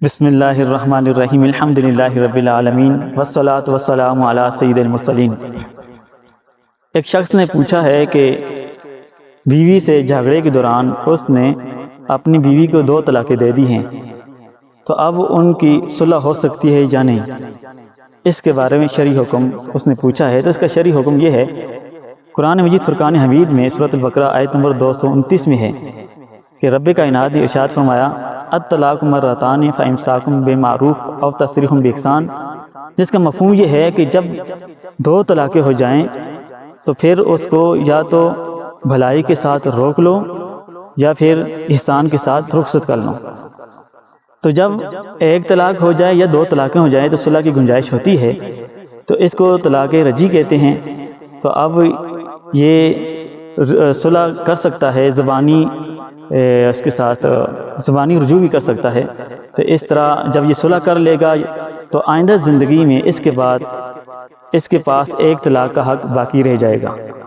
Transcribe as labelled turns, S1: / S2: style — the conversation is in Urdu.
S1: بسم اللہ الرحمن الرحیم الحمدللہ رب العالمین والصلاة والسلام علی سید المرسلین۔ ایک شخص نے پوچھا ہے کہ بیوی سے جھگڑے کے دوران اس نے اپنی بیوی کو 2 طلاقیں دے دی ہیں، تو اب ان کی صلح ہو سکتی ہے یا نہیں؟ اس کے بارے میں شرعی حکم اس نے پوچھا ہے، تو اس کا شرعی حکم یہ ہے، قرآن مجید فرقان حمید میں سورۃ البقرہ آیت نمبر 229 میں ہے کہ رب کائنات نے ارشاد فرمایا الطلاق مرتان فامساک بمعروف او تسریح باحسان، جس کا مفہوم یہ ہے کہ جب 2 طلاقیں ہو جائیں تو پھر اس کو یا تو بھلائی کے ساتھ روک لو یا پھر احسان کے ساتھ رخصت کر لو۔ تو جب 1 طلاق ہو جائے یا 2 طلاقیں ہو جائیں تو صلح کی گنجائش ہوتی ہے، تو اس کو طلاق رجعی کہتے ہیں۔ تو اب یہ صلح کر سکتا ہے، زبانی اس کے ساتھ زبانی رجوع بھی کر سکتا ہے۔ تو اس طرح جب یہ صلح کر لے گا تو آئندہ زندگی میں اس کے بعد اس کے پاس 1 طلاق کا حق باقی رہ جائے گا۔